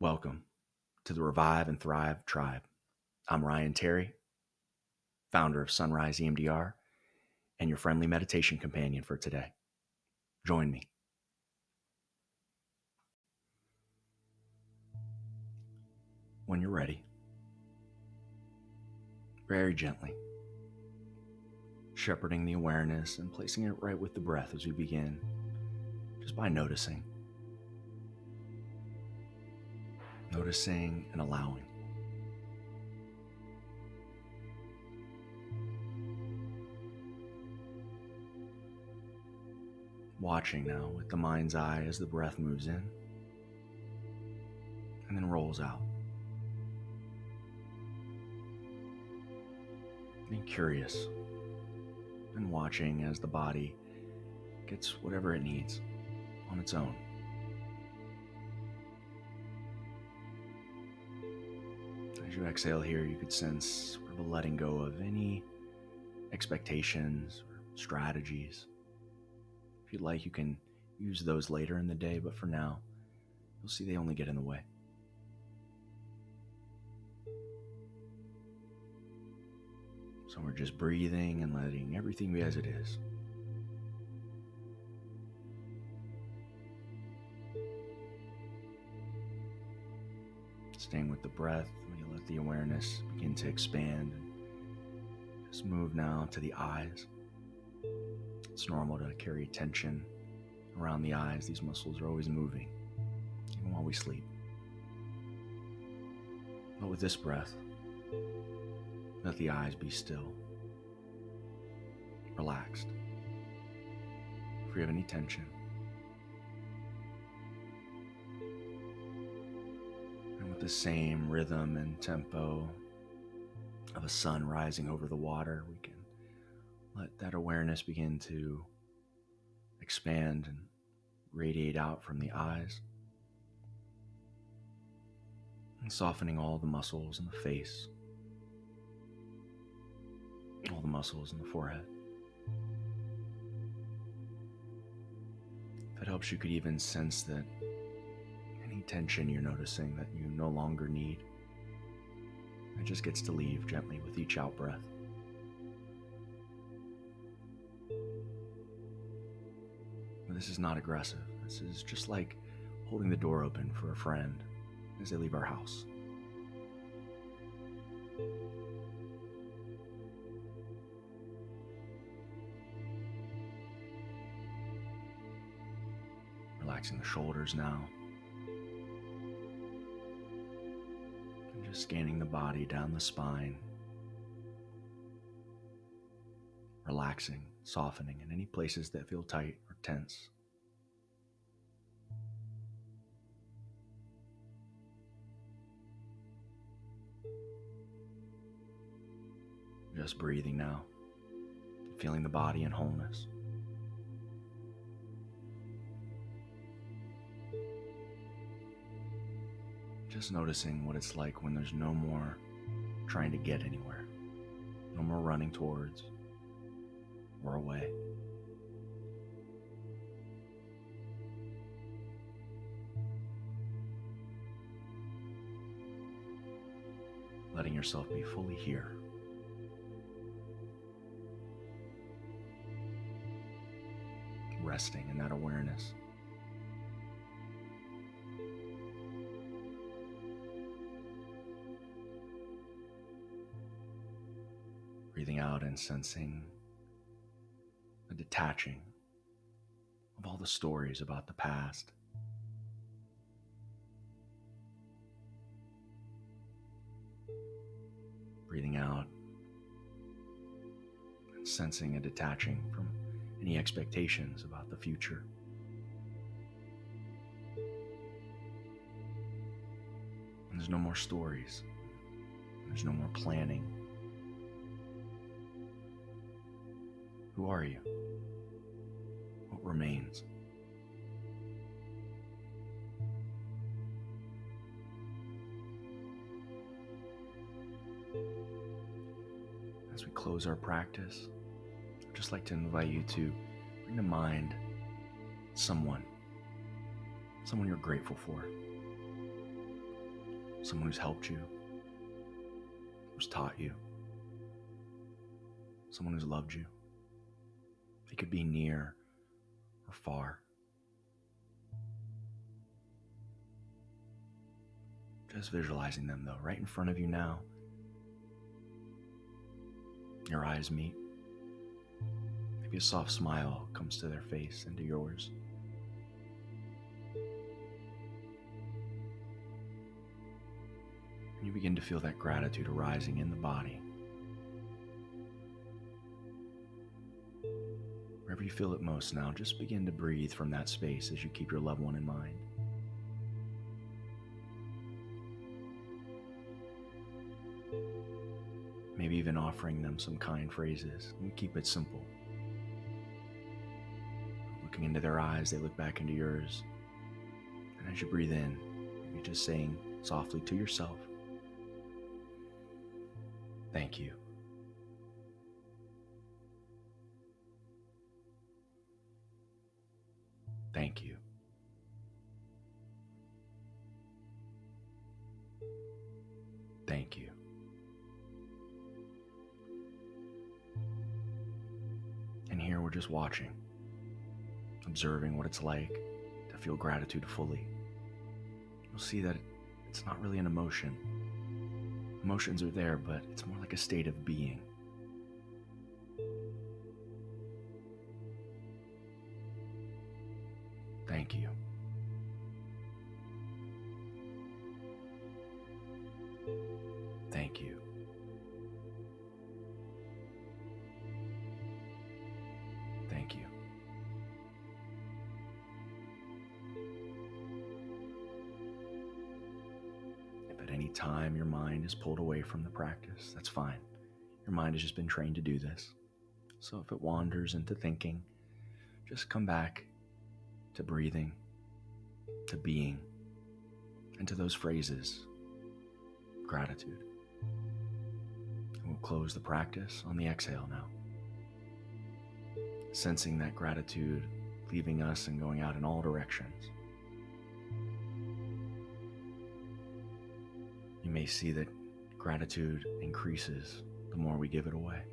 Welcome to the Revive and Thrive Tribe. I'm Ryan Terry, founder of Sunrise EMDR, and your friendly meditation companion for today. Join me. When you're ready, very gently, shepherding the awareness and placing it right with the breath as we begin, just by noticing and allowing. Watching now with the mind's eye as the breath moves in and then rolls out. Being curious and watching as the body gets whatever it needs on its own. As you exhale here, you could sense sort of a letting go of any expectations or strategies. If you'd like, you can use those later in the day, but for now, you'll see they only get in the way. So we're just breathing and letting everything be as it is. Staying with the breath, we let the awareness begin to expand and just move now to the eyes. It's normal to carry tension around the eyes. These muscles are always moving, even while we sleep. But with this breath, let the eyes be still, relaxed, free of any tension. And with the same rhythm and tempo of a sun rising over the water, we can let that awareness begin to expand and radiate out from the eyes, and softening all the muscles in the face, all the muscles in the forehead. If it helps, you could even sense that any tension you're noticing that you no longer need, it just gets to leave gently with each out breath. But this is not aggressive. This is just like holding the door open for a friend as they leave our house. Relaxing the shoulders now. And just scanning the body down the spine. Relaxing, softening in any places that feel tight or tense. Just breathing now, feeling the body in wholeness. Just noticing what it's like when there's no more trying to get anywhere, no more running towards or away. Letting yourself be fully here. Resting in that awareness. Breathing out and sensing a detaching of all the stories about the past. Breathing out and sensing a detaching from any expectations about the future. And there's no more stories. There's no more planning. Who are you? What remains? As we close our practice, I'd just like to invite you to bring to mind someone you're grateful for. someone who's helped you, who's taught you, someone who's loved you. It could be near or far. Just visualizing them, though, right in front of you now. Your eyes meet. Maybe a soft smile comes to their face and to yours. And you begin to feel that gratitude arising in the body. Wherever you feel it most now, just begin to breathe from that space as you keep your loved one in mind. Maybe even offering them some kind phrases. We keep it simple. Looking into their eyes, they look back into yours. And as you breathe in, maybe just saying softly to yourself, thank you. Thank you. Thank you. And here we're just watching, observing what it's like to feel gratitude fully. You'll see that it's not really an emotion. Emotions are there, but it's more like a state of being. Thank you. Thank you. Thank you. If at any time your mind is pulled away from the practice, that's fine. Your mind has just been trained to do this. So if it wanders into thinking, just come back to breathing, to being, and to those phrases, gratitude. And we'll close the practice on the exhale now. Sensing that gratitude leaving us and going out in all directions. You may see that gratitude increases the more we give it away.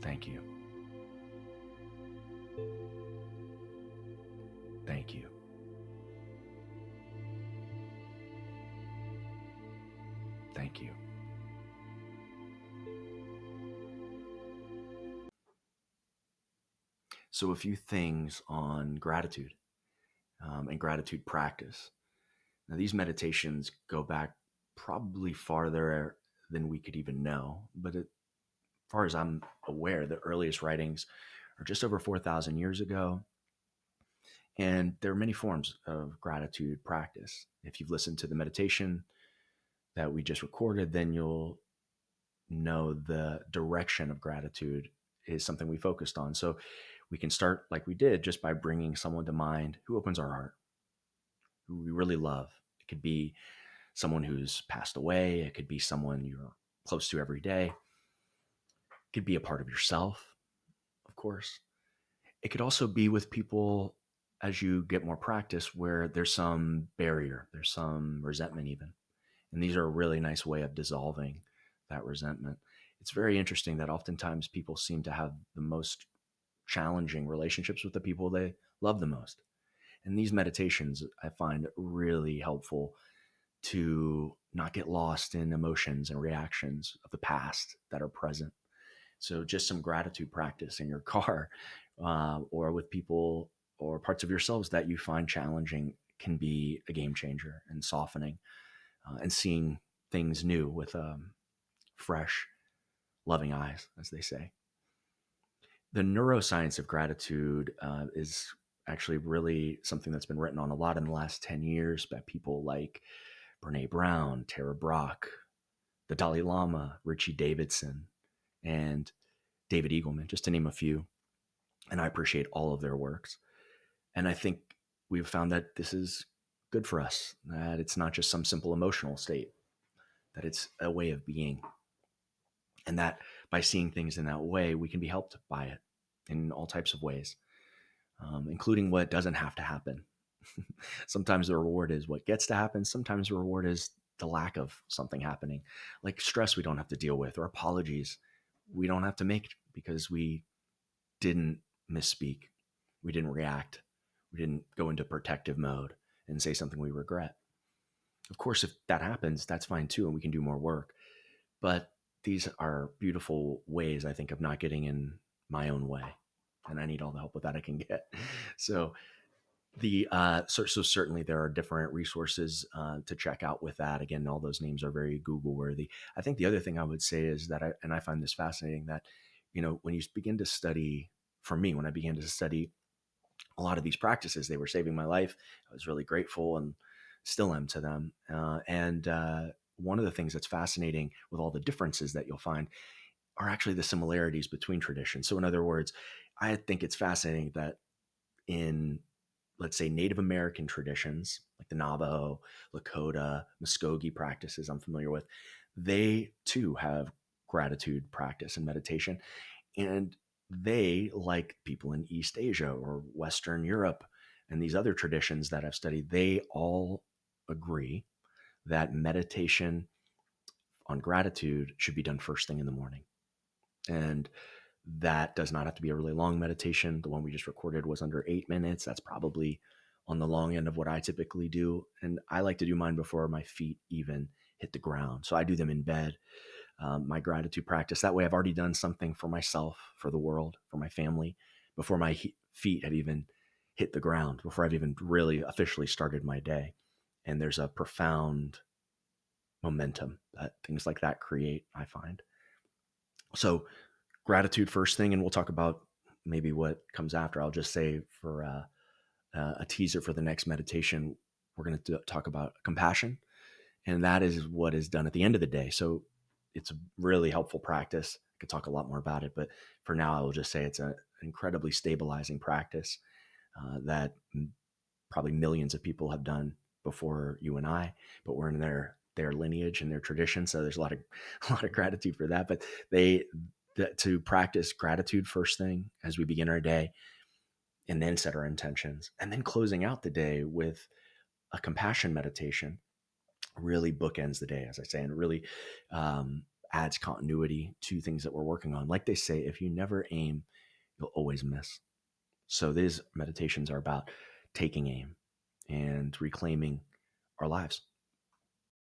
Thank you. Thank you. Thank you. So a few things on gratitude and gratitude practice. Now, these meditations go back probably farther than we could even know, but as far as I'm aware, the earliest writings are just over 4,000 years ago. And there are many forms of gratitude practice. If you've listened to the meditation that we just recorded, then you'll know the direction of gratitude is something we focused on. So we can start like we did just by bringing someone to mind who opens our heart, who we really love. It could be someone who's passed away. It could be someone you're close to every day. It could be a part of yourself, of course. It could also be with people as you get more practice where there's some barrier, there's some resentment even. And these are a really nice way of dissolving that resentment. It's very interesting that oftentimes people seem to have the most challenging relationships with the people they love the most. And these meditations I find really helpful to not get lost in emotions and reactions of the past that are present. So just some gratitude practice in your car or with people or parts of yourselves that you find challenging can be a game changer and softening and seeing things new with fresh, loving eyes, as they say. The neuroscience of gratitude is actually really something that's been written on a lot in the last 10 years by people like Brene Brown, Tara Brach, the Dalai Lama, Richie Davidson, and David Eagleman, just to name a few. And I appreciate all of their works. And I think we've found that this is good for us, that it's not just some simple emotional state, that it's a way of being. And that by seeing things in that way, we can be helped by it in all types of ways. including what doesn't have to happen. Sometimes the reward is what gets to happen. Sometimes the reward is the lack of something happening, like stress we don't have to deal with, or apologies we don't have to make because we didn't misspeak, we didn't react, we didn't go into protective mode and say something we regret. Of course, if that happens, that's fine too, and we can do more work. But these are beautiful ways, I think, of not getting in my own way. And I need all the help with that I can get. So so certainly there are different resources to check out with that. Again, all those names are very Google worthy. I think the other thing I would say is that I find this fascinating, that when you begin to study, for me, when I began to study a lot of these practices, they were saving my life. I was really grateful and still am to them. And one of the things that's fascinating with all the differences that you'll find are actually the similarities between traditions. So in other words, I think it's fascinating that in, let's say, Native American traditions, like the Navajo, Lakota, Muskogee practices I'm familiar with, they too have gratitude practice and meditation. And they, like people in East Asia or Western Europe and these other traditions that I've studied, they all agree that meditation on gratitude should be done first thing in the morning. And that does not have to be a really long meditation. The one we just recorded was under 8 minutes. That's probably on the long end of what I typically do. And I like to do mine before my feet even hit the ground. So I do them in bed, my gratitude practice. That way I've already done something for myself, for the world, for my family, before my feet have even hit the ground, before I've even really officially started my day. And there's a profound momentum that things like that create, I find. So gratitude first thing, and we'll talk about maybe what comes after. I'll just say for a teaser for the next meditation, we're going to talk about compassion, and that is what is done at the end of the day. So it's a really helpful practice. I could talk a lot more about it, but for now, I will just say it's an incredibly stabilizing practice that probably millions of people have done before you and I, but we're in their lineage and their tradition. So there's a lot of a lot of gratitude for that. But to practice gratitude first thing as we begin our day, and then set our intentions, and then closing out the day with a compassion meditation really bookends the day, as I say, and really adds continuity to things that we're working on. Like they say, if you never aim, you'll always miss. So these meditations are about taking aim and reclaiming our lives